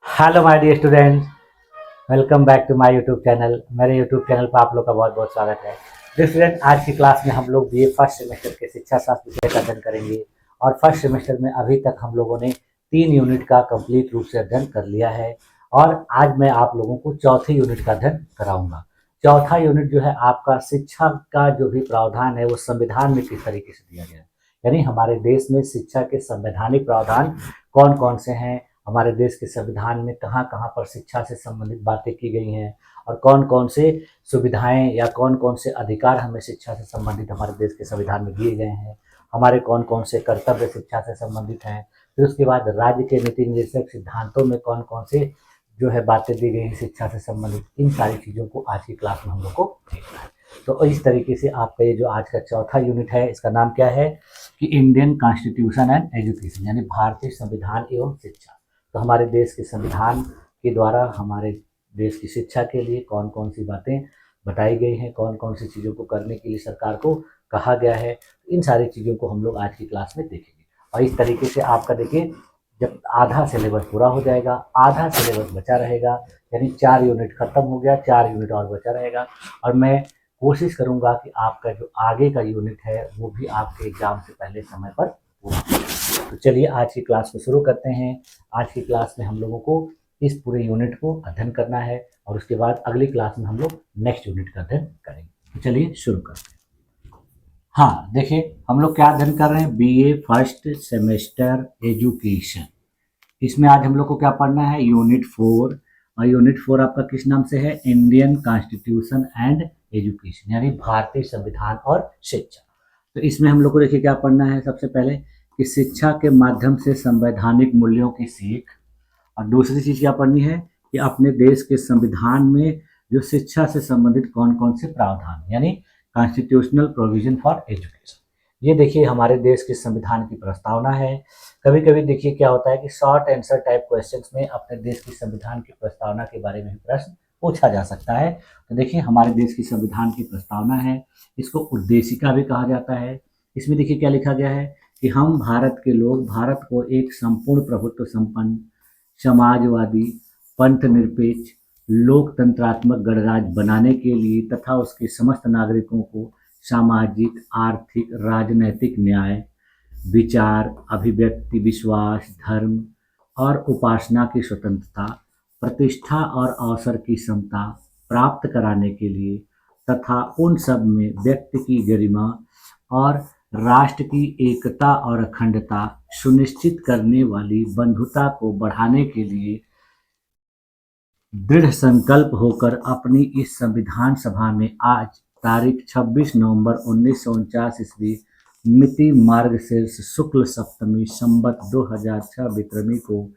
Hello my dear students, welcome back to my YouTube channel. मेरे YouTube channel पर आप लोग का बहुत बहुत स्वागत है। डियर स्टूडेंट, आज की क्लास में हम लोग बीए फर्स्ट सेमेस्टर के शिक्षा शास्त्र विषय का अध्ययन करेंगे। और फर्स्ट सेमेस्टर में अभी तक हम लोगों ने 3 यूनिट का कंप्लीट रूप से अध्ययन कर लिया है। और आज मैं आप लोगों को चौथे यूनिट का अध्ययन कराऊंगा। चौथा यूनिट जो है आपका शिक्षा का जो भी प्रावधान है वो संविधान में किस तरीके से दिया गया है, यानी हमारे देश में शिक्षा के संवैधानिक प्रावधान कौन कौन से हैं, हमारे देश के संविधान में कहाँ कहाँ पर शिक्षा से संबंधित बातें की गई हैं, और कौन कौन से सुविधाएं या कौन कौन से अधिकार हमें शिक्षा से संबंधित हमारे देश के संविधान में दिए गए हैं, हमारे कौन कौन से कर्तव्य शिक्षा से संबंधित हैं। फिर उसके बाद राज्य के नीति निर्देशक सिद्धांतों में कौन कौन से जो है बातें दी गई हैं शिक्षा से संबंधित, इन सारी चीज़ों को आज की क्लास में हम लोग को देखना है। तो इस तरीके से आपका ये जो आज का चौथा यूनिट है, इसका नाम क्या है कि इंडियन कॉन्स्टिट्यूशन एंड एजुकेशन, यानी भारतीय संविधान एवं शिक्षा। तो हमारे देश के संविधान के द्वारा हमारे देश की शिक्षा के लिए कौन कौन सी बातें बताई गई हैं, कौन कौन सी चीज़ों को करने के लिए सरकार को कहा गया है, इन सारी चीज़ों को हम लोग आज की क्लास में देखेंगे। और इस तरीके से आपका देखिए, जब आधा सिलेबस पूरा हो जाएगा, आधा सिलेबस बचा रहेगा, यानी 4 यूनिट खत्म हो गया, 4 यूनिट और बचा रहेगा। और मैं कोशिश करूंगा कि आपका जो आगे का यूनिट है वो भी आपके एग्जाम से पहले समय पर पूरा हो। तो चलिए आज की क्लास को शुरू करते हैं। आज की क्लास में हम लोगों को इस पूरे यूनिट को अध्ययन करना है और उसके बाद अगली क्लास में हम लोग नेक्स्ट यूनिट का अध्ययन करेंगे। तो चलिए शुरू करते हैं। हाँ देखिए, हम लोग क्या अध्ययन कर रहे हैं, बीए फर्स्ट सेमेस्टर एजुकेशन। इसमें आज हम लोग को क्या पढ़ना है, यूनिट 4। और यूनिट 4 आपका किस नाम से है, इंडियन कॉन्स्टिट्यूशन एंड एजुकेशन, यानी भारतीय संविधान और शिक्षा। तो इसमें हम लोग को देखिए क्या पढ़ना है, सबसे पहले कि शिक्षा के माध्यम से संवैधानिक मूल्यों की सीख। और दूसरी चीज क्या पढ़नी है कि अपने देश के संविधान में जो शिक्षा से संबंधित कौन कौन से प्रावधान, यानी कॉन्स्टिट्यूशनल प्रोविजन फॉर एजुकेशन। ये देखिए हमारे देश के संविधान की प्रस्तावना है। कभी कभी देखिए क्या होता है कि शॉर्ट आंसर टाइप क्वेश्चंस में अपने देश की संविधान की प्रस्तावना के बारे में प्रश्न पूछा जा सकता है। तो देखिए हमारे देश की संविधान की प्रस्तावना है, इसको उद्देशिका भी कहा जाता है। इसमें देखिए क्या लिखा गया है कि हम भारत के लोग भारत को एक संपूर्ण प्रभुत्व संपन्न, समाजवादी, पंथ निरपेक्ष, लोकतंत्रात्मक गणराज्य बनाने के लिए तथा उसके समस्त नागरिकों को सामाजिक, आर्थिक, राजनैतिक न्याय, विचार, अभिव्यक्ति, विश्वास, धर्म और उपासना की स्वतंत्रता, प्रतिष्ठा और अवसर की समता प्राप्त कराने के लिए तथा उन सब में व्यक्ति की गरिमा और राष्ट्र की एकता और अखंडता सुनिश्चित करने वाली बंधुता को बढ़ाने के लिए दृढ़ संकल्प होकर अपनी इस संविधान सभा में आज तारीख 26 नवंबर 1949 ईस्वी मिति मार्गशीर्ष शुक्ल सप्तमी संवत 2006 विक्रमी को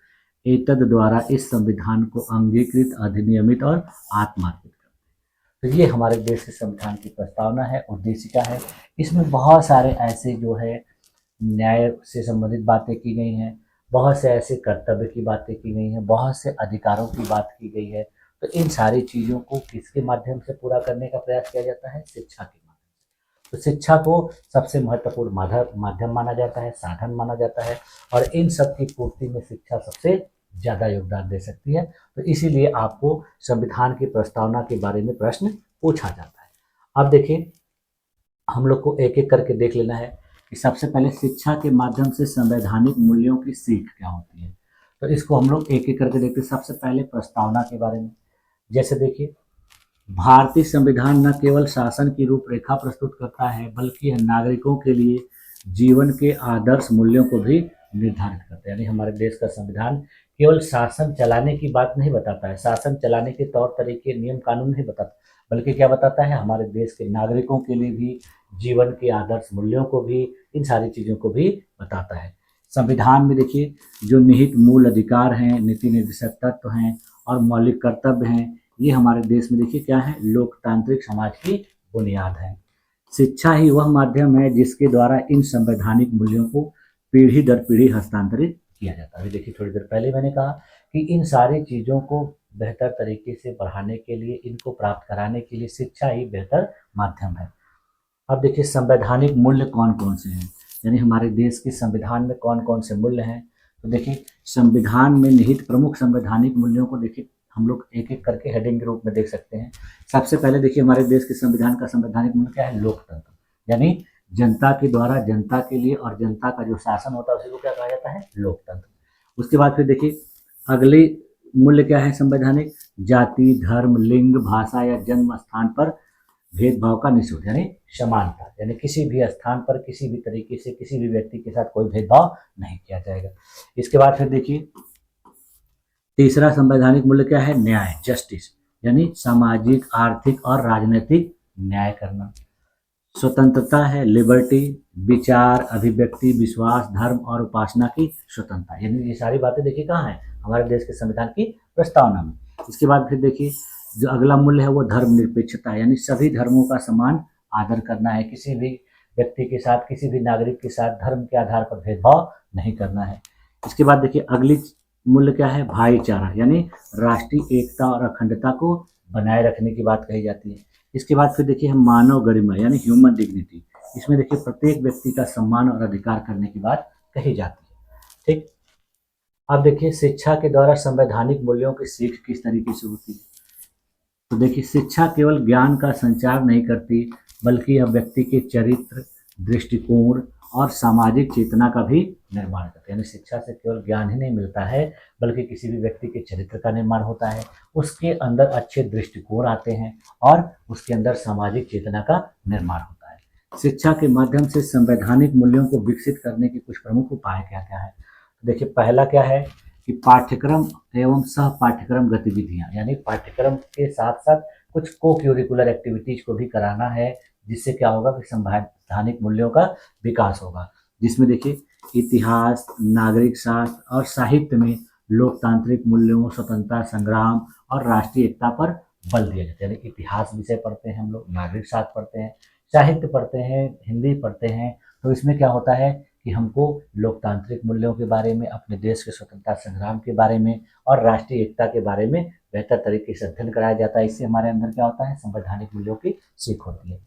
एतद द्वारा इस संविधान को अंगीकृत, अधिनियमित और आत्मार्पित करते हैं। तो ये हमारे देश के संविधान की प्रस्तावना है, उद्देशिका है। इसमें बहुत सारे ऐसे जो है न्याय से संबंधित बातें की गई हैं, बहुत से ऐसे कर्तव्य की बातें की गई हैं, बहुत से अधिकारों की बात की गई है। तो इन सारी चीज़ों को किसके माध्यम से पूरा करने का प्रयास किया जाता है, शिक्षा के माध्यम से। तो शिक्षा को सबसे महत्वपूर्ण माध्यम माना जाता है, साधन माना जाता है, और इन सब की पूर्ति में शिक्षा सबसे ज़्यादा योगदान दे सकती है। तो इसीलिए आपको संविधान की प्रस्तावना के बारे में प्रश्न पूछा जाता है। अब देखिए हम लोग को एक एक करके देख लेना है कि सबसे पहले शिक्षा के माध्यम से संवैधानिक मूल्यों की सीख क्या होती है। तो इसको हम लोग एक एक करके देखते हैं। सबसे पहले प्रस्तावना के बारे में, जैसे देखिए, भारतीय संविधान न केवल शासन की रूपरेखा प्रस्तुत करता है बल्कि यह नागरिकों के लिए जीवन के आदर्श मूल्यों को भी निर्धारित करता है। यानी हमारे देश का संविधान केवल शासन चलाने की बात नहीं बताता है, शासन चलाने के तौर तरीके, नियम कानून नहीं बताता, बल्कि क्या बताता है, हमारे देश के नागरिकों के लिए भी जीवन के आदर्श मूल्यों को भी, इन सारी चीज़ों को भी बताता है। संविधान में देखिए जो निहित मूल अधिकार हैं, नीति निर्देशक तत्व हैं और मौलिक कर्तव्य हैं, ये हमारे देश में देखिए क्या है, लोकतांत्रिक समाज की बुनियाद है। शिक्षा ही वह माध्यम है जिसके द्वारा इन संवैधानिक मूल्यों को पीढ़ी दर पीढ़ी हस्तांतरित किया जाता है। अभी देखिए थोड़ी देर पहले मैंने कहा कि इन सारी चीज़ों को बेहतर तरीके से बढ़ाने के लिए, इनको प्राप्त कराने के लिए शिक्षा ही बेहतर माध्यम है। अब देखिए संवैधानिक मूल्य कौन कौन से हैं, यानी हमारे देश के संविधान में कौन कौन से मूल्य हैं। तो देखिए संविधान में निहित प्रमुख संवैधानिक मूल्यों को देखिए हम लोग एक एक करके हेडिंग के रूप में देख सकते हैं। सबसे पहले देखिए हमारे देश के संविधान का संवैधानिक मूल्य क्या है? लोकतंत्र, यानी जनता के द्वारा जनता के लिए और जनता का जो शासन होता है उसी को क्या कहा जाता है? लोकतंत्र। उसके बाद फिर देखिए अगली मूल्य क्या है संवैधानिक? जाति, धर्म, लिंग, भाषा या जन्म स्थान पर भेदभाव का निषेध, यानी समानता, यानी किसी भी स्थान पर किसी भी तरीके से किसी भी व्यक्ति के साथ कोई भेदभाव नहीं किया जाएगा। इसके बाद फिर देखिए तीसरा संवैधानिक मूल्य क्या है? न्याय, जस्टिस, यानी सामाजिक, आर्थिक और राजनीतिक न्याय करना। स्वतंत्रता है, लिबर्टी, विचार, अभिव्यक्ति, विश्वास, धर्म और उपासना की स्वतंत्रता, यानी ये सारी बातें देखिए कहाँ है? हमारे देश के संविधान की प्रस्तावना में। इसके बाद फिर देखिए जो अगला मूल्य है वो धर्मनिरपेक्षता, यानी सभी धर्मों का समान आदर करना है, किसी भी व्यक्ति के साथ किसी भी नागरिक के साथ धर्म के आधार पर भेदभाव नहीं करना है। इसके बाद देखिए अगली मूल्य क्या है? भाईचारा, यानी राष्ट्रीय एकता और अखंडता को बनाए रखने की बात कही जाती है। इसके बाद फिर देखिए हम मानव गरिमा यानी ह्यूमन डिग्निटी, इसमें देखिए प्रत्येक व्यक्ति का सम्मान और अधिकार करने की बात कही जाती है। ठीक, अब देखिए शिक्षा के द्वारा संवैधानिक मूल्यों की सीख किस तरीके से होती है? तो देखिए शिक्षा केवल ज्ञान का संचार नहीं करती बल्कि यह व्यक्ति के चरित्र, दृष्टिकोण और सामाजिक चेतना का भी निर्माण करती है। यानी शिक्षा से केवल ज्ञान ही नहीं मिलता है बल्कि किसी भी व्यक्ति के चरित्र का निर्माण होता है, उसके अंदर अच्छे दृष्टिकोण आते हैं और उसके अंदर सामाजिक चेतना का निर्माण होता है। शिक्षा के माध्यम से संवैधानिक मूल्यों को विकसित करने के कुछ प्रमुख उपाय क्या क्या है? देखिए पहला क्या है कि पाठ्यक्रम एवं सह पाठ्यक्रम गतिविधियां, यानी पाठ्यक्रम के साथ साथ कुछ को क्यूरिकुलर एक्टिविटीज को भी कराना है, जिससे क्या होगा कि संवैधानिक मूल्यों का विकास होगा, जिसमें देखिए इतिहास, नागरिक शास्त्र और साहित्य में लोकतांत्रिक मूल्यों, स्वतंत्रता संग्राम और राष्ट्रीय एकता पर बल दिया जाता है। यानी इतिहास विषय पढ़ते हैं हम लोग, नागरिक शास्त्र पढ़ते हैं, साहित्य पढ़ते हैं, हिंदी पढ़ते हैं, तो इसमें क्या होता है कि हमको लोकतांत्रिक मूल्यों के बारे में, अपने देश के स्वतंत्रता संग्राम के बारे में और राष्ट्रीय एकता के बारे में बेहतर तरीके से अध्ययन कराया जाता है। इससे हमारे अंदर क्या होता है? संवैधानिक मूल्यों की सीख होती है।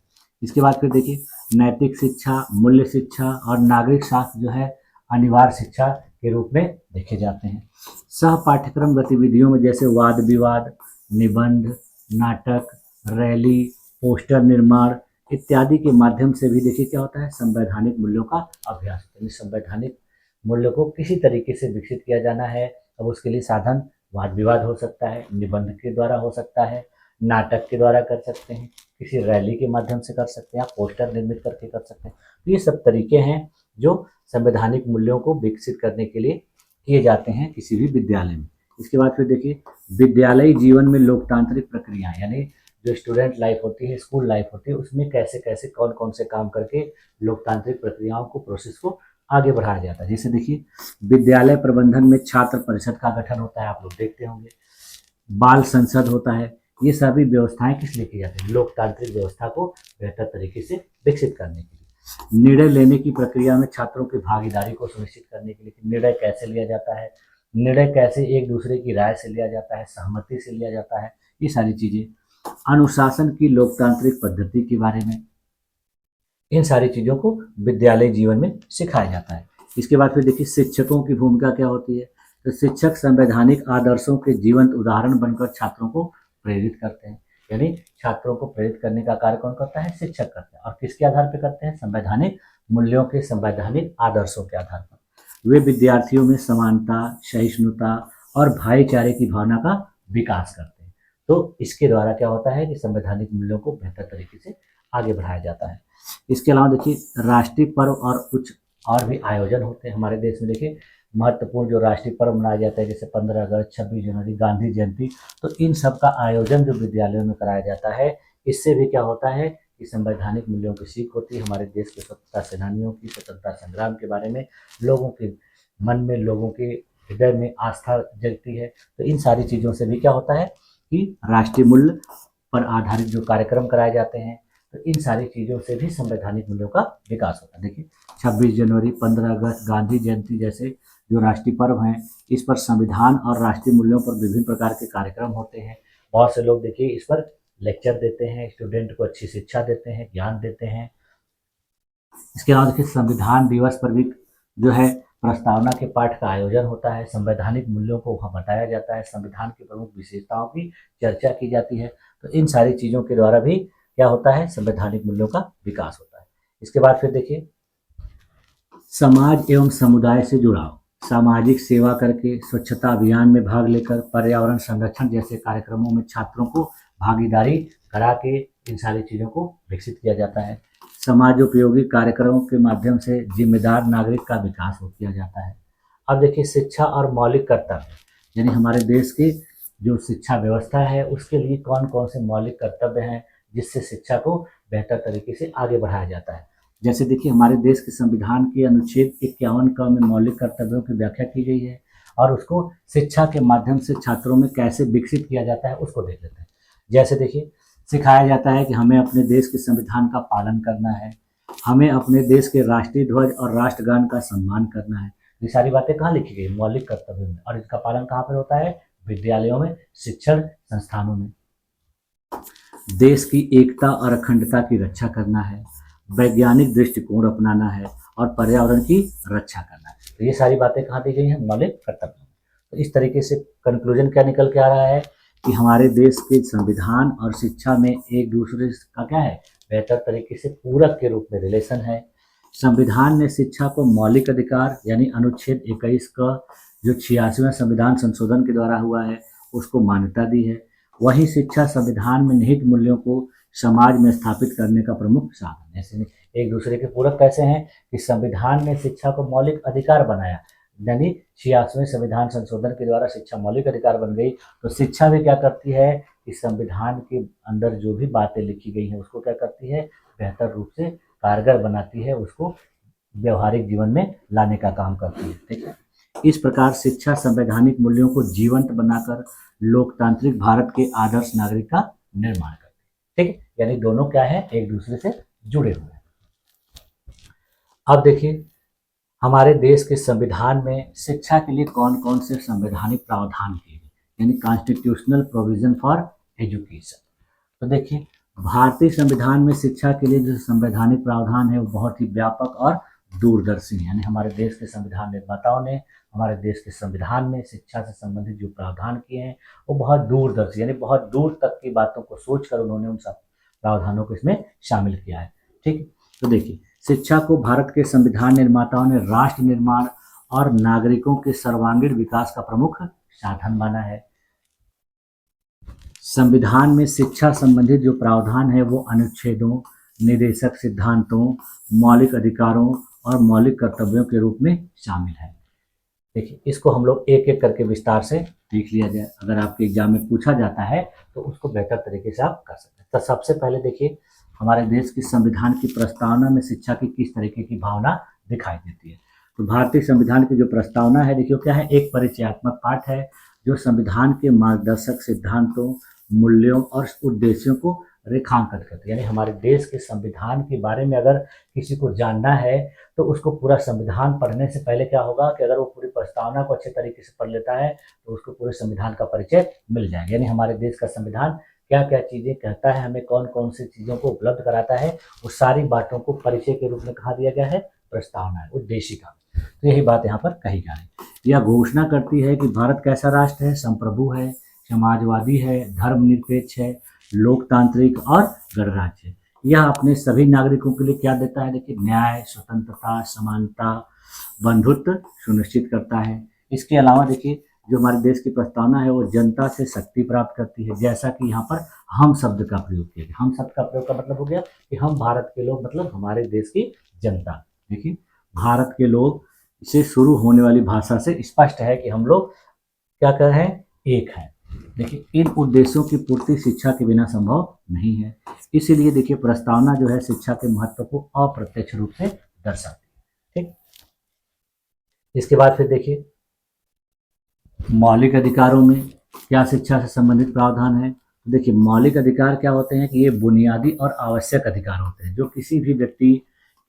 इसके बाद फिर देखिए नैतिक शिक्षा, मूल्य शिक्षा और नागरिक शास्त्र जो है अनिवार्य शिक्षा के रूप में देखे जाते हैं। सह पाठ्यक्रम गतिविधियों में जैसे वाद विवाद, निबंध, नाटक, रैली, पोस्टर निर्माण इत्यादि के माध्यम से भी देखिए क्या होता है? संवैधानिक मूल्यों का अभ्यास। यानी संवैधानिक मूल्य को किसी तरीके से विकसित किया जाना है, अब उसके लिए साधन वाद विवाद हो सकता है, निबंध के द्वारा हो सकता है, नाटक के द्वारा कर सकते हैं, किसी रैली के माध्यम से कर सकते हैं, पोस्टर निर्मित करके कर सकते हैं। तो ये सब तरीके हैं जो संवैधानिक मूल्यों को विकसित करने के लिए किए जाते हैं किसी भी विद्यालय में। इसके बाद फिर देखिए विद्यालयी जीवन में लोकतांत्रिक प्रक्रिया, यानी जो स्टूडेंट लाइफ होती है, स्कूल लाइफ होती है, उसमें कैसे कैसे कौन कौन से काम करके लोकतांत्रिक प्रक्रियाओं को, प्रोसेस को आगे बढ़ाया जाता है। जैसे देखिए विद्यालय प्रबंधन में छात्र परिषद का गठन होता है, आप लोग देखते होंगे, बाल संसद होता है। ये सभी व्यवस्थाएं किस लिए की जाती है? लोकतांत्रिक व्यवस्था को बेहतर तरीके से विकसित करने के लिए। निर्णय लेने की प्रक्रिया में छात्रों की भागीदारी को सुनिश्चित करने के लिए, निर्णय कैसे लिया जाता है, निर्णय कैसे एक दूसरे की राय से लिया जाता है, सहमति से लिया जाता है, ये सारी चीजें। अनुशासन की लोकतांत्रिक पद्धति के बारे में, इन सारी चीजों को विद्यालय जीवन में सिखाया जाता है। इसके बाद फिर देखिए शिक्षकों की भूमिका क्या होती है? तो शिक्षक संवैधानिक आदर्शों के जीवंत उदाहरण बनकर छात्रों को प्रेरित करते हैं। यानी छात्रों को प्रेरित करने का कार्य कौन करता है? शिक्षक करते हैं। और किसके आधार पर करते हैं? संवैधानिक मूल्यों के, संवैधानिक आदर्शों के आधार पर। वे विद्यार्थियों में समानता, सहिष्णुता और भाईचारे की भावना का विकास करते हैं। तो इसके द्वारा क्या होता है कि संवैधानिक मूल्यों को बेहतर तरीके से आगे बढ़ाया जाता है। इसके अलावा देखिए राष्ट्रीय पर्व और कुछ और भी आयोजन होते हैं हमारे देश में। देखिए महत्वपूर्ण जो राष्ट्रीय पर्व मनाया जाता है जैसे 15 अगस्त, 26 जनवरी, गांधी जयंती, तो इन सब का आयोजन जो विद्यालयों में कराया जाता है, इससे भी क्या होता है कि संवैधानिक मूल्यों की सीख होती है। हमारे देश के स्वतंत्रता सेनानियों की, स्वतंत्रता संग्राम के बारे में लोगों के मन में, लोगों के हृदय में आस्था जगती है। तो इन सारी चीज़ों से भी क्या होता है कि राष्ट्रीय मूल्य पर आधारित जो कार्यक्रम कराए जाते हैं, तो इन सारी चीज़ों से भी संवैधानिक मूल्यों का विकास होता है। देखिए 26 जनवरी, 15 अगस्त, गांधी जयंती जैसे जो राष्ट्रीय पर्व हैं, इस पर संविधान और राष्ट्रीय मूल्यों पर विभिन्न प्रकार के कार्यक्रम होते हैं। बहुत से लोग देखिए इस पर लेक्चर देते हैं, स्टूडेंट को अच्छी शिक्षा देते हैं, ज्ञान देते हैं। इसके अलावा देखिए संविधान दिवस पर भी जो है प्रस्तावना के पाठ का आयोजन होता है, संवैधानिक मूल्यों को वहाँ बताया जाता है, संविधान की प्रमुख विशेषताओं की चर्चा की जाती है। तो इन सारी चीज़ों के द्वारा भी क्या होता है, संवैधानिक मूल्यों का विकास होता है। इसके बाद फिर देखिए, समाज एवं समुदाय से जुड़ाव, सामाजिक सेवा करके, स्वच्छता अभियान में भाग लेकर, पर्यावरण संरक्षण जैसे कार्यक्रमों में छात्रों को भागीदारी करा के इन सारी चीज़ों को विकसित किया जाता है। समाजोपयोगी कार्यक्रमों के माध्यम से जिम्मेदार नागरिक का विकास हो किया जाता है। अब देखिए, शिक्षा और मौलिक कर्तव्य, यानी हमारे देश की जो शिक्षा व्यवस्था है उसके लिए कौन कौन से मौलिक कर्तव्य हैं जिससे शिक्षा को बेहतर तरीके से आगे बढ़ाया जाता है। जैसे देखिए, हमारे देश के संविधान के अनुच्छेद 51 क में मौलिक कर्तव्यों की व्याख्या की गई है और उसको शिक्षा के माध्यम से छात्रों में कैसे विकसित किया जाता है उसको देख लेते हैं। जैसे देखिए, सिखाया जाता है कि हमें अपने देश के संविधान का पालन करना है, हमें अपने देश के राष्ट्रीय ध्वज और राष्ट्रगान का सम्मान करना है। ये सारी बातें कहाँ लिखी गई, मौलिक कर्तव्यों में, और इसका पालन कहाँ पर होता है, विद्यालयों में, शिक्षण संस्थानों में। देश की एकता और अखंडता की रक्षा करना है, वैज्ञानिक दृष्टिकोण अपनाना है और पर्यावरण की रक्षा करना है। तो ये सारी बातें कहाँ दी गई हैं, मौलिक कर्तव्यों में। तो इस तरीके से कंक्लूजन क्या निकल के आ रहा है कि हमारे देश के संविधान और शिक्षा में एक दूसरे का क्या है, बेहतर तरीके से पूरक के रूप में रिलेशन है। संविधान ने शिक्षा को मौलिक अधिकार यानी अनुच्छेद 21 का जो 86वां संविधान संशोधन के द्वारा हुआ है उसको मान्यता दी है। वही शिक्षा संविधान में निहित मूल्यों को समाज में स्थापित करने का प्रमुख साधन है। ऐसे एक दूसरे के पूरक कैसे हैं कि संविधान ने शिक्षा को मौलिक अधिकार बनाया, यानी 86वें संविधान संशोधन के द्वारा शिक्षा मौलिक अधिकार बन गई। तो शिक्षा भी क्या करती है कि संविधान के अंदर जो भी बातें लिखी गई हैं उसको क्या करती है, बेहतर रूप से कारगर बनाती है, उसको व्यवहारिक जीवन में लाने का काम करती है। ठीक है, इस प्रकार शिक्षा संवैधानिक मूल्यों को जीवंत बनाकर लोकतांत्रिक भारत के आदर्श नागरिक का निर्माण करती है। ठीक है, यानी दोनों क्या है, एक दूसरे से जुड़े हुए हैं। अब देखिए, हमारे देश के संविधान में शिक्षा के लिए कौन कौन से संवैधानिक प्रावधान किए गए, यानी कॉन्स्टिट्यूशनल प्रोविजन फॉर एजुकेशन। तो देखिए, भारतीय संविधान में शिक्षा के लिए जो संवैधानिक प्रावधान है वो बहुत ही व्यापक और दूरदर्शी है। यानी हमारे देश के संविधान निर्माताओं ने हमारे देश के संविधान में शिक्षा से संबंधित जो प्रावधान किए हैं वो बहुत दूरदर्शी, यानी बहुत दूर तक की बातों को सोचकर उन्होंने उन सब प्रावधानों को इसमें शामिल किया है। ठीक है, तो देखिए, शिक्षा को भारत के संविधान निर्माताओं ने राष्ट्र निर्माण और नागरिकों के सर्वांगीण विकास का प्रमुख साधन माना है। संविधान में शिक्षा संबंधित जो प्रावधान है वो अनुच्छेदों, निर्देशक सिद्धांतों, मौलिक अधिकारों और मौलिक कर्तव्यों के रूप में शामिल है। देखिए, इसको हम लोग एक एक करके विस्तार से देख लिया जाए, अगर आपके एग्जाम में पूछा जाता है तो उसको बेहतर तरीके से आप कर सकते हैं। तो सबसे पहले देखिए, हमारे देश की संविधान की प्रस्तावना में शिक्षा की किस तरीके की भावना दिखाई देती है। तो भारतीय संविधान की जो प्रस्तावना है, देखिए क्या है, एक परिचयात्मक पाठ है जो संविधान के मार्गदर्शक सिद्धांतों, मूल्यों और उद्देश्यों को रेखांकित करती है। यानी हमारे देश के संविधान के बारे में अगर किसी को जानना है तो उसको पूरा संविधान पढ़ने से पहले क्या होगा कि अगर वो पूरी प्रस्तावना को अच्छे तरीके से पढ़ लेता है तो उसको पूरे संविधान का परिचय मिल जाएगा। यानी हमारे देश का संविधान क्या क्या चीज़ें कहता है, हमें कौन कौन सी चीज़ों को उपलब्ध कराता है, वो सारी बातों को परिचय के रूप में कहा दिया गया है, प्रस्तावना, उद्देशिका। तो यही बात यहाँ पर कही जा रही है। यह घोषणा करती है कि भारत कैसा राष्ट्र है, संप्रभु है, समाजवादी है, धर्मनिरपेक्ष है, लोकतांत्रिक और गणराज्य है। यह अपने सभी नागरिकों के लिए क्या देता है, देखिए, न्याय, स्वतंत्रता, समानता, बंधुत्व सुनिश्चित करता है। इसके अलावा देखिए, जो हमारे देश की प्रस्तावना है वो जनता से शक्ति प्राप्त करती है, जैसा कि यहाँ पर हम शब्द का प्रयोग किया गया। हम शब्द का प्रयोग का मतलब हो गया कि हम भारत के लोग, मतलब हमारे देश की जनता। देखिए, भारत के लोग से शुरू होने वाली भाषा से स्पष्ट है कि हम लोग क्या कर रहे हैं, एक है। देखिए, इन उद्देश्यों की पूर्ति शिक्षा के बिना संभव नहीं है। इसीलिए देखिए, प्रस्तावना जो है शिक्षा के महत्व को अप्रत्यक्ष रूप से दर्शाती है। ठीक, इसके बाद फिर देखिए, मौलिक अधिकारों में क्या शिक्षा से संबंधित प्रावधान है। तो देखिए, मौलिक अधिकार क्या होते हैं कि ये बुनियादी और आवश्यक अधिकार होते हैं जो किसी भी व्यक्ति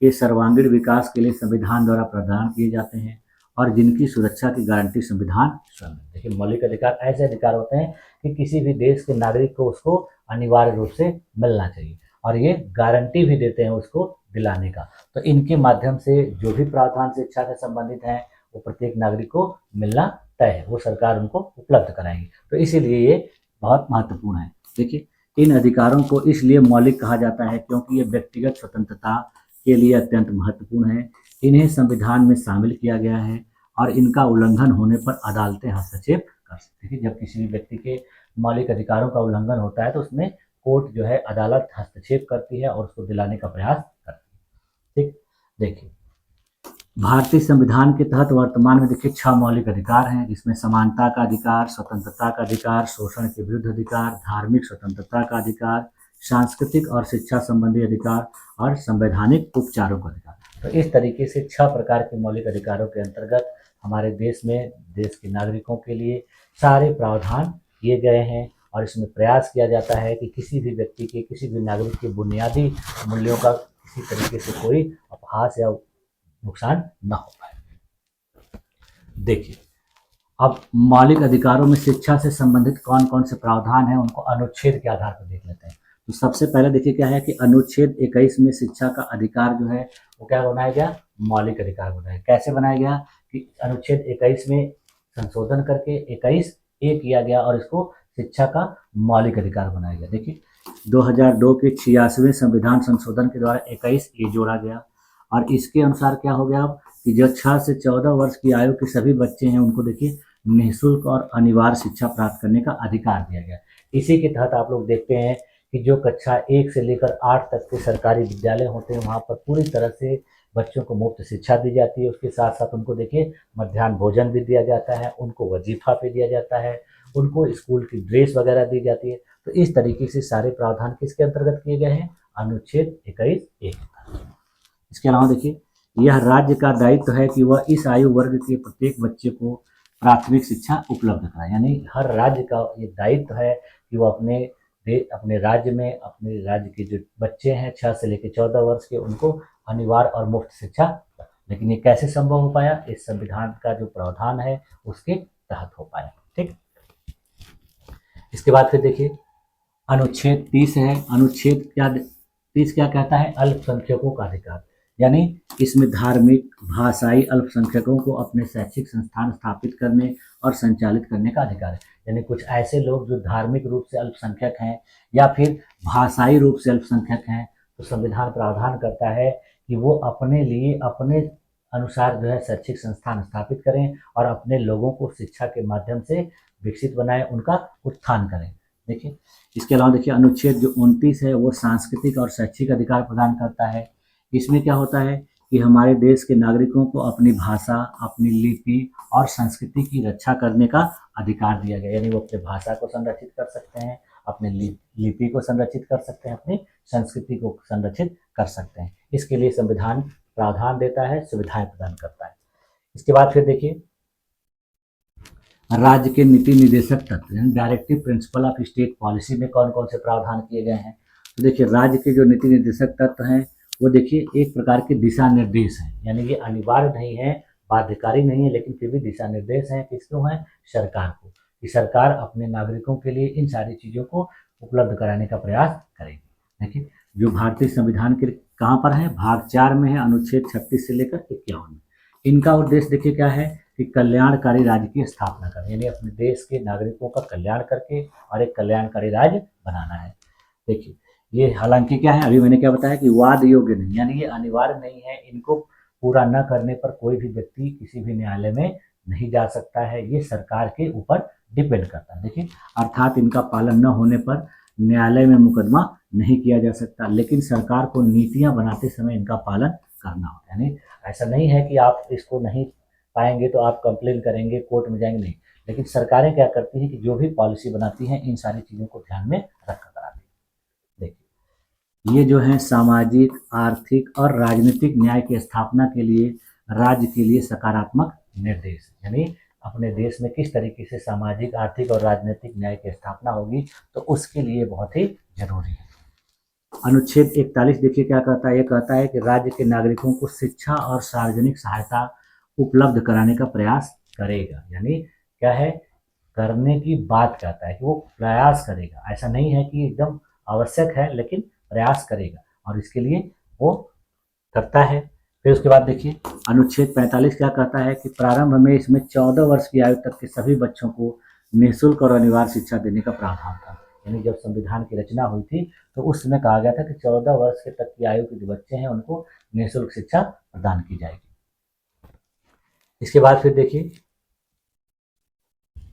के सर्वांगीण विकास के लिए संविधान द्वारा प्रदान किए जाते हैं और जिनकी सुरक्षा की गारंटी संविधान स्वयं। देखिए, मौलिक अधिकार ऐसे अधिकार होते हैं कि किसी भी देश के नागरिक को उसको अनिवार्य रूप से मिलना चाहिए और ये गारंटी भी देते हैं उसको दिलाने का। तो इनके माध्यम से जो भी प्रावधान शिक्षा से संबंधित हैं वो प्रत्येक नागरिक को मिलना तय है, वो सरकार उनको उपलब्ध कराएगी। तो इसीलिए ये बहुत महत्वपूर्ण है। देखिए, इन अधिकारों को इसलिए मौलिक कहा जाता है क्योंकि ये व्यक्तिगत स्वतंत्रता के लिए अत्यंत महत्वपूर्ण है। इन्हें संविधान में शामिल किया गया है और इनका उल्लंघन होने पर अदालतें हस्तक्षेप कर सकती हैं। जब किसी भी व्यक्ति के मौलिक अधिकारों का उल्लंघन होता है तो उसमें कोर्ट जो है, अदालत हस्तक्षेप करती है और उसको दिलाने का प्रयास करती है। ठीक, देखिए, भारतीय संविधान के तहत वर्तमान में देखिए 6 मौलिक अधिकार हैं, जिसमें समानता का अधिकार, स्वतंत्रता का अधिकार, शोषण के विरुद्ध अधिकार, धार्मिक स्वतंत्रता का अधिकार, सांस्कृतिक और शिक्षा संबंधी अधिकार और संवैधानिक उपचारों का अधिकार। तो इस तरीके से 6 प्रकार के मौलिक अधिकारों के अंतर्गत हमारे देश में देश के नागरिकों के लिए सारे प्रावधान किए गए हैं और इसमें प्रयास किया जाता है कि किसी भी व्यक्ति के, किसी भी नागरिक के बुनियादी मूल्यों का किसी तरीके से कोई अपहास या नुकसान ना हो पाए। देखिए, अब मौलिक अधिकारों में शिक्षा से संबंधित कौन कौन से प्रावधान हैं उनको अनुच्छेद के आधार पर देख लेते हैं। तो सबसे पहले देखिए क्या है कि अनुच्छेद 21 में शिक्षा का अधिकार जो है वो क्या बनाया गया, मौलिक अधिकार बनाया। कैसे बनाया गया कि अनुच्छेद 21 में संशोधन करके 21A किया गया और इसको शिक्षा का मौलिक अधिकार बनाया गया। देखिए, 2002 के 86वें संविधान संशोधन के द्वारा 21A जोड़ा गया और इसके अनुसार क्या हो गया कि जो 6 से 14 वर्ष की आयु के सभी बच्चे हैं उनको देखिए निःशुल्क और अनिवार्य शिक्षा प्राप्त करने का अधिकार दिया गया। इसी के तहत आप लोग देखते हैं कि जो कक्षा 1 से लेकर 8 तक के सरकारी विद्यालय होते हैं वहाँ पर पूरी तरह से बच्चों को मुफ्त शिक्षा दी जाती है। उसके साथ साथ उनको देखिए मध्याह्न भोजन भी दिया जाता है, उनको वजीफा भी दिया जाता है, उनको स्कूल की ड्रेस वगैरह दी जाती है। तो इस तरीके से सारे प्रावधान किसके अंतर्गत किए गए हैं, अनुच्छेद 21A। इसके अलावा देखिए, यह राज्य का दायित्व है कि वह इस आयु वर्ग के प्रत्येक बच्चे को प्राथमिक शिक्षा उपलब्ध कराए। यानी हर राज्य का ये दायित्व है कि वो अपने राज्य में, अपने राज्य के जो बच्चे हैं 6 से लेकर 14 वर्ष के, उनको अनिवार्य और मुफ्त शिक्षा। लेकिन ये कैसे संभव हो पाया, इस संविधान का जो प्रावधान है उसके तहत हो पाया। ठीक, इसके बाद फिर देखिए अनुच्छेद 30 है। अनुच्छेद 30 क्या कहता है, अल्पसंख्यकों का अधिकार। यानी इसमें धार्मिक भाषाई अल्पसंख्यकों को अपने शैक्षिक संस्थान स्थापित करने और संचालित करने का अधिकार है। यानी कुछ ऐसे लोग जो धार्मिक रूप से अल्पसंख्यक हैं या फिर भाषाई रूप से अल्पसंख्यक हैं, तो संविधान प्रावधान करता है कि वो अपने लिए अपने अनुसार जो है शैक्षिक संस्थान स्थापित करें और अपने लोगों को शिक्षा के माध्यम से विकसित बनाएं, उनका उत्थान करें। देखिए, इसके अलावा देखिए अनुच्छेद जो 29 है वो सांस्कृतिक और शैक्षिक अधिकार प्रदान करता है। इसमें क्या होता है कि हमारे देश के नागरिकों को अपनी भाषा, अपनी लिपि और संस्कृति की रक्षा करने का अधिकार दिया गया। यानी वो अपनी भाषा को संरक्षित कर सकते हैं, अपने लिपि को संरक्षित कर सकते हैं, अपनी संस्कृति को संरक्षित कर सकते हैं। इसके लिए संविधान प्रावधान देता है, सुविधाएं प्रदान करता है। इसके बाद फिर देखिए राज्य के नीति निर्देशक तत्व, directive principle of state policy में कौन कौन से प्रावधान किए गए हैं। तो देखिए, राज्य के जो नीति निर्देशक तत्व हैं वो देखिए एक प्रकार के दिशा निर्देश हैं। यानी ये अनिवार्य नहीं है, बाध्यकारी नहीं है, लेकिन फिर भी दिशा निर्देश हैं। किसको हैं, सरकार को, कि सरकार अपने नागरिकों के लिए इन सारी चीज़ों को उपलब्ध कराने का प्रयास करेगी। देखिए, जो भारतीय संविधान के कहाँ पर है, भाग 4 में है, अनुच्छेद 36 से लेकर 51 में। इनका उद्देश्य देखिए क्या है कि कल्याणकारी राज्य की स्थापना करें। यानी अपने देश के नागरिकों का कल्याण करके और एक कल्याणकारी राज्य बनाना है। देखिए, ये हालांकि क्या है, अभी मैंने क्या बताया कि वाद योग्य नहीं, यानी ये अनिवार्य नहीं है। इनको पूरा न करने पर कोई भी व्यक्ति किसी भी न्यायालय में नहीं जा सकता है। ये सरकार के ऊपर डिपेंड करता है। देखिए, अर्थात इनका पालन न होने पर न्यायालय में मुकदमा नहीं किया जा सकता, लेकिन सरकार को नीतियां बनाते समय इनका पालन करना होगा। यानी ऐसा नहीं है कि आप इसको नहीं पाएंगे तो आप कंप्लेन करेंगे, कोर्ट में जाएंगे, नहीं। लेकिन सरकारें क्या करती हैं कि जो भी पॉलिसी बनाती हैं इन सारी चीज़ों को ध्यान में रखकर कराती है। देखिए, ये जो है सामाजिक, आर्थिक और राजनीतिक न्याय की स्थापना के लिए राज्य के लिए सकारात्मक निर्देश, यानी अपने देश में किस तरीके से सामाजिक, आर्थिक और राजनीतिक न्याय की स्थापना होगी, तो उसके लिए बहुत ही जरूरी है। अनुच्छेद 41 देखिए क्या कहता है, ये कहता है कि राज्य के नागरिकों को शिक्षा और सार्वजनिक सहायता उपलब्ध कराने का प्रयास करेगा। यानी क्या है, करने की बात कहता है कि वो प्रयास करेगा। ऐसा नहीं है कि एकदम आवश्यक है, लेकिन प्रयास करेगा और इसके लिए वो करता है। फिर उसके बाद देखिए अनुच्छेद 45 क्या कहता है कि प्रारंभ में इसमें 14 वर्ष की आयु तक के सभी बच्चों को निःशुल्क और अनिवार्य शिक्षा देने का प्रावधान था। यानी जब संविधान की रचना हुई थी तो उस समय कहा गया था कि 14 वर्ष के तक की आयु के जो बच्चे हैं उनको निःशुल्क शिक्षा प्रदान की जाएगी। इसके बाद फिर देखिए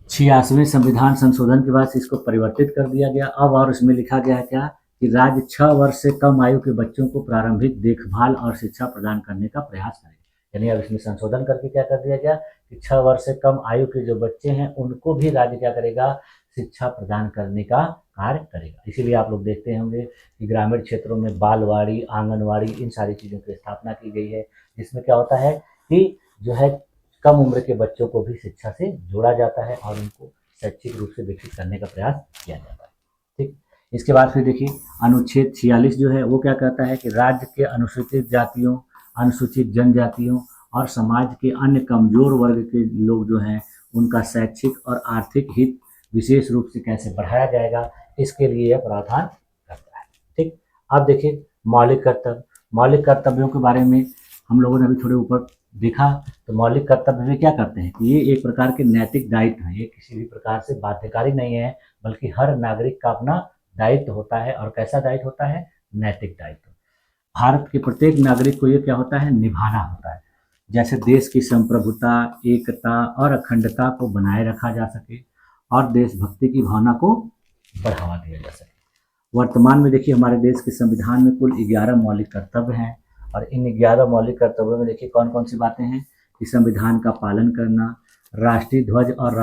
86वें संविधान संशोधन के बाद इसको परिवर्तित कर दिया गया। अब और इसमें लिखा गया है क्या कि राज्य 6 वर्ष से कम आयु के बच्चों को प्रारंभिक देखभाल और शिक्षा प्रदान करने का प्रयास करें। यानी अब इसमें संशोधन करके क्या कर दिया गया कि 6 वर्ष से कम आयु के जो बच्चे हैं उनको भी राज्य क्या करेगा, शिक्षा प्रदान करने का कार्य करेगा। इसीलिए आप लोग देखते होंगे कि ग्रामीण क्षेत्रों में बालवाड़ी, आंगनवाड़ी, इन सारी चीज़ों की स्थापना की गई है, जिसमें क्या होता है कि जो है कम उम्र के बच्चों को भी शिक्षा से जोड़ा जाता है और उनको शैक्षिक रूप से विकसित करने का प्रयास किया जाता है। ठीक, इसके बाद फिर देखिए अनुच्छेद 46 जो है वो क्या कहता है कि राज्य के अनुसूचित जातियों, अनुसूचित जनजातियों और समाज के अन्य कमजोर वर्ग के लोग जो हैं उनका शैक्षिक और आर्थिक हित विशेष रूप से कैसे बढ़ाया जाएगा, इसके लिए यह प्रावधान करता है। ठीक, अब देखिए मौलिक कर्तव्य। मौलिक कर्तव्यों के बारे में हम लोगों ने अभी थोड़े ऊपर देखा। तो मौलिक कर्तव्य में क्या करते हैं कि ये एक प्रकार के नैतिक दायित्व है, ये किसी भी प्रकार से बाध्यकारी नहीं है, बल्कि हर नागरिक का अपना दायित्व होता है। और कैसा दायित्व होता है, नैतिक दायित्व। भारत के प्रत्येक नागरिक को ये क्या होता है, निभाना होता है। जैसे देश की संप्रभुता, एकता और अखंडता को बनाए रखा जा सके और देशभक्ति की भावना को बढ़ावा दिया जा सके। वर्तमान में देखिए हमारे देश के संविधान में कुल 11 मौलिक कर्तव्य हैं और इन 11 मौलिक कर्तव्यों में देखिए कौन कौन सी बातें हैं कि संविधान का पालन करना, राष्ट्रीय ध्वज और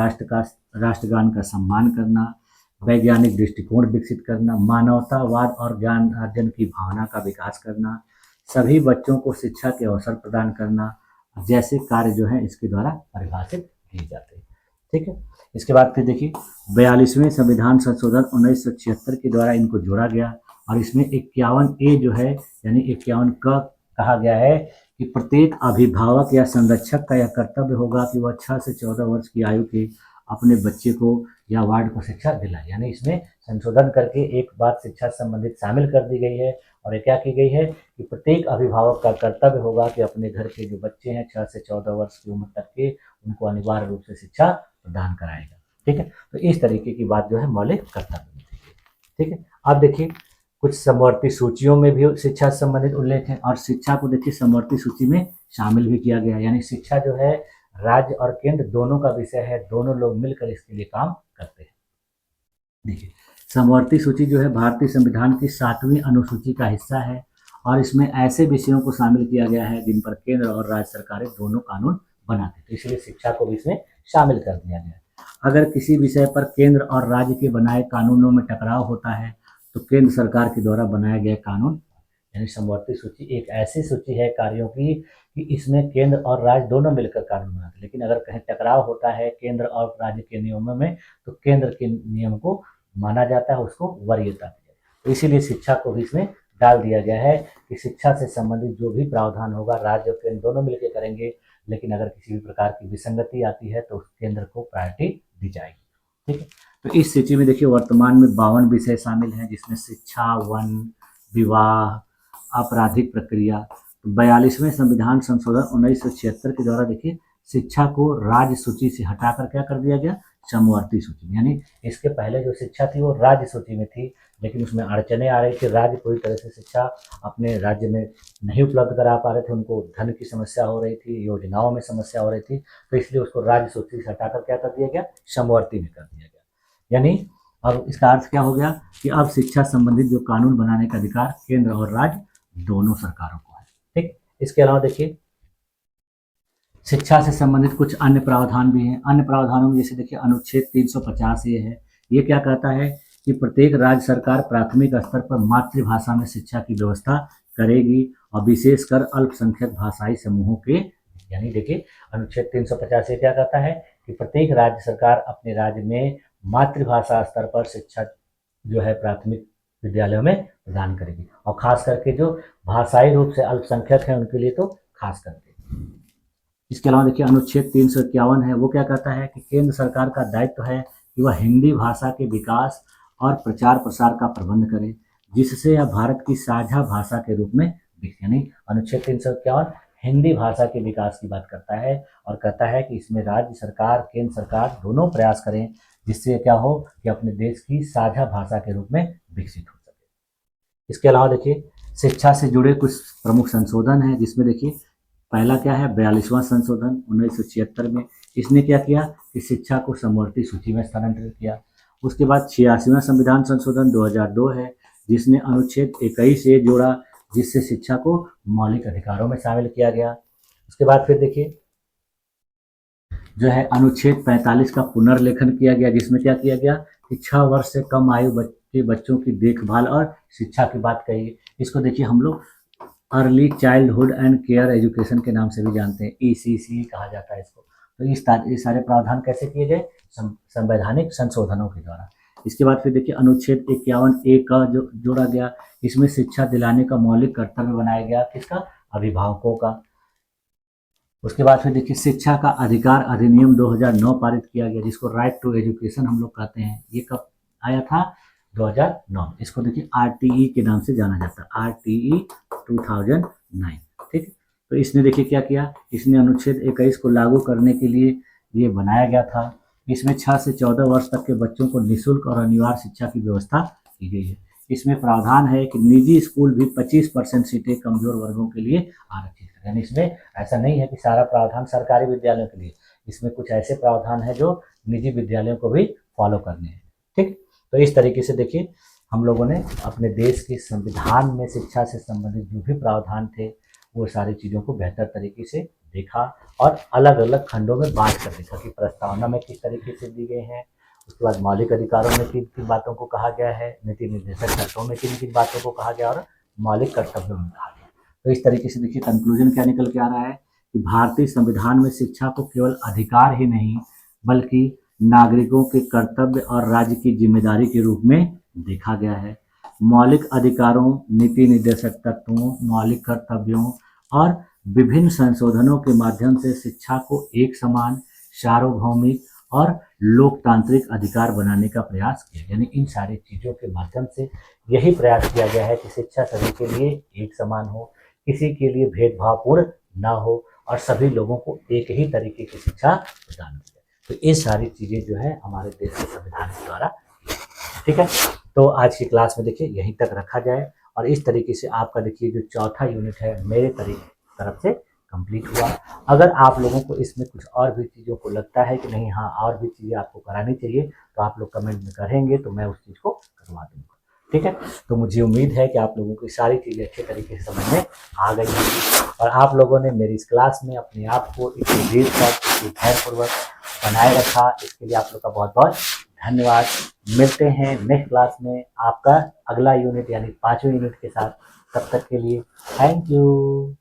राष्ट्रगान का सम्मान करना, वैज्ञानिक दृष्टिकोण विकसित करना, मानवतावाद और ज्ञान अर्जन की भावना का विकास करना, सभी बच्चों को शिक्षा के अवसर प्रदान करना, जैसे कार्य जो है इसके द्वारा परिभाषित किए जाते हैं। ठीक है, इसके बाद फिर देखिए 42वें संविधान संशोधन 1976 के द्वारा इनको जोड़ा गया और इसमें 51A जो है यानी 51 क कहा गया है कि प्रत्येक अभिभावक या संरक्षक का यह कर्तव्य होगा कि वह 6 से 14 वर्ष की आयु के अपने बच्चे को या वार्ड को शिक्षा दिलाए। यानी इसमें संशोधन करके एक बात शिक्षा संबंधित शामिल कर दी गई है और ये क्या की गई है कि प्रत्येक अभिभावक का कर्तव्य होगा कि अपने घर के जो बच्चे हैं 6 से 14 वर्ष की उम्र तक के उनको अनिवार्य रूप से शिक्षा प्रदान कराएगा। ठीक है, तो इस तरीके की बात जो है मौलिक कर्तव्य में थी। ठीक है, अब देखिए कुछ समवर्ती सूचियों में भी शिक्षा से संबंधित उल्लेख है और शिक्षा को देखिए समवर्ती सूची में शामिल भी किया गया है। यानी शिक्षा जो है राज्य और केंद्र दोनों का विषय है, दोनों लोग मिलकर इसके लिए काम करते हैं। देखिए समवर्ती सूची जो है भारतीय संविधान की 7वीं अनुसूची का हिस्सा है और इसमें ऐसे विषयों को शामिल किया गया है जिन पर केंद्र और राज्य सरकारें दोनों कानून बनाते हैं, तो इसलिए शिक्षा को भी इसमें शामिल कर दिया गया है। अगर किसी विषय पर केंद्र और राज्य के बनाए कानूनों में टकराव होता है तो केंद्र सरकार के द्वारा बनाया गया कानून यानी समवर्ती सूची एक ऐसी सूची है कार्यों की कि इसमें केंद्र और राज्य दोनों मिलकर कानून बनाते हैं। लेकिन अगर कहीं टकराव होता है केंद्र और राज्य के नियमों में तो केंद्र के नियम को माना जाता है, उसको वरीयता दी जाती है। तो इसीलिए शिक्षा को भी इसमें डाल दिया गया है कि शिक्षा से संबंधित जो भी प्रावधान होगा राज्य और केंद्र दोनों मिलकर करेंगे, लेकिन अगर किसी भी प्रकार की विसंगति आती है तो केंद्र को प्रायोरिटी दी जाएगी। ठीक है, तो इस सूची में देखिए वर्तमान में 52 विषय शामिल हैं जिसमें शिक्षा, वन, विवाह, आपराधिक प्रक्रिया। 42वें संविधान संशोधन 1976 के द्वारा देखिए शिक्षा को राज्य सूची से हटाकर क्या कर दिया गया, समवर्ती सूची। यानी इसके पहले जो शिक्षा थी वो राज्य सूची में थी, लेकिन उसमें अड़चने आ रही थी, राज्य पूरी तरह से शिक्षा अपने राज्य में नहीं उपलब्ध करा पा रहे थे, उनको धन की समस्या हो रही थी, योजनाओं में समस्या हो रही थी, तो इसलिए उसको राज्य सूची से हटाकर क्या कर दिया गया, समवर्ती में कर दिया गया। यानी अब इसका अर्थ क्या हो गया कि अब शिक्षा संबंधित जो कानून बनाने का अधिकार केंद्र और राज्य दोनों सरकारों को है। ठीक, इसके अलावा देखिए शिक्षा से संबंधित कुछ अन्य प्रावधान भी हैं। अन्य प्रावधानों में जैसे देखिए अनुच्छेद 350 ये है, ये क्या कहता है कि प्रत्येक राज्य सरकार प्राथमिक स्तर पर मातृभाषा में शिक्षा की व्यवस्था करेगी और विशेषकर अल्पसंख्यक भाषाई समूहों के, यानी देखिए अनुच्छेद 350 ये क्या कहता है कि प्रत्येक राज्य सरकार अपने राज्य में मातृभाषा स्तर पर शिक्षा जो है प्राथमिक विद्यालयों में प्रदान करेगी और खास करके जो भाषाई रूप से अल्पसंख्यक हैं उनके लिए तो खास करके। इसके अलावा देखिए अनुच्छेद 351 है, वो क्या कहता है कि केंद्र सरकार का दायित्व है कि वह हिंदी भाषा के विकास और प्रचार प्रसार का प्रबंध करे जिससे यह भारत की साझा भाषा के रूप में दिखे। यानी अनुच्छेद 351 हिंदी भाषा के विकास की बात करता है और कहता है कि इसमें राज्य सरकार, केंद्र सरकार दोनों प्रयास करें जिससे क्या हो कि अपने देश की साझा भाषा के रूप में विकसित हो सके। इसके अलावा देखिए शिक्षा से जुड़े कुछ प्रमुख संशोधन हैं, जिसमें देखिए पहला क्या है, 42वां संशोधन 1976 में। इसने क्या किया कि शिक्षा को समवर्ती सूची में स्थानांतरित किया। उसके बाद 86वां संविधान संशोधन 2002 है, जिसने अनुच्छेद 21 ए जोड़ा, जिससे शिक्षा को मौलिक अधिकारों में शामिल किया गया। उसके बाद फिर देखिए जो है अनुच्छेद 45 का पुनर्लेखन किया गया, जिसमें क्या किया गया कि 6 वर्ष से कम आयु के बच्चों की देखभाल और शिक्षा की बात कही गई। इसको देखिए हम लोग early childhood and care education के नाम से भी जानते हैं, ECC कहा जाता है इसको। तो ये सारे प्रावधान कैसे किए गए, संवैधानिक संशोधनों के द्वारा। इसके बाद फिर देखिए अनुच्छेद 51A का जो जोड़ा गया, इसमें शिक्षा दिलाने का मौलिक कर्तव्य बनाया गया, किसका, अभिभावकों का। उसके बाद फिर देखिए शिक्षा का अधिकार अधिनियम 2009 पारित किया गया, जिसको राइट टू एजुकेशन हम लोग कहते हैं। ये कब आया था, 2009। इसको देखिए RTE के नाम से जाना जाता है, RTE 2009। ठीक है, तो इसने देखिए क्या किया, इसने अनुच्छेद 21 को लागू करने के लिए ये बनाया गया था। इसमें 6 से 14 वर्ष तक के बच्चों को निःशुल्क और अनिवार्य शिक्षा की व्यवस्था की गई है। इसमें प्रावधान है कि निजी स्कूल भी 25% सीटें कमजोर वर्गों के लिए आरक्षित करें। यानी इसमें ऐसा नहीं है कि सारा प्रावधान सरकारी विद्यालयों के लिए, इसमें कुछ ऐसे प्रावधान है जो निजी विद्यालयों को भी फॉलो करने हैं। ठीक, तो इस तरीके से देखिए हम लोगों ने अपने देश के संविधान में शिक्षा से संबंधित जो भी प्रावधान थे वो सारी चीज़ों को बेहतर तरीके से देखा और अलग अलग खंडों में बांट कर देखा कि प्रस्तावना में किस तरीके से दी गए हैं। उसके बाद मौलिक अधिकारों में किन किन बातों को कहा गया है, नीति निर्देशक शर्तों में किन किन बातों को कहा गया और मौलिक कर्तव्यों में कहा गया। तो इस तरीके से देखिए कंक्लूजन क्या निकल के आ रहा है कि भारतीय संविधान में शिक्षा को केवल अधिकार ही नहीं बल्कि नागरिकों के कर्तव्य और राज्य की जिम्मेदारी के रूप में देखा गया है। मौलिक अधिकारों, नीति निर्देशक तत्वों, मौलिक कर्तव्यों और विभिन्न संशोधनों के माध्यम से शिक्षा को एक समान, सार्वभौमिक और लोकतांत्रिक अधिकार बनाने का प्रयास किया। यानी इन सारी चीज़ों के माध्यम से यही प्रयास किया गया है कि शिक्षा सभी के लिए एक समान हो, किसी के लिए भेदभावपूर्ण ना हो और सभी लोगों को एक ही तरीके की शिक्षा प्रदान की जाए। तो ये सारी चीज़ें जो है हमारे देश के संविधान के द्वारा। ठीक है, तो आज की क्लास में देखिए यहीं तक रखा जाए और इस तरीके से आपका देखिए जो चौथा यूनिट है मेरे तरफ से कंप्लीट हुआ। अगर आप लोगों को इसमें कुछ और भी चीज़ों को लगता है कि नहीं, हाँ और भी चीज़ें आपको करानी चाहिए, तो आप लोग कमेंट में करेंगे तो मैं उस चीज़ को करवा दूँगा। ठीक है, तो मुझे उम्मीद है कि आप लोगों को सारी चीज़ें अच्छे तरीके से समझ में आ गई होंगी और आप लोगों ने मेरी इस क्लास में अपने आप को इतनी देर तक धैर्यपूर्वक बनाए रखा, इसके लिए आप लोग का बहुत बहुत धन्यवाद। मिलते हैं नेक्स्ट क्लास में आपका अगला यूनिट यानी 5वें यूनिट के साथ। तब तक के लिए थैंक यू।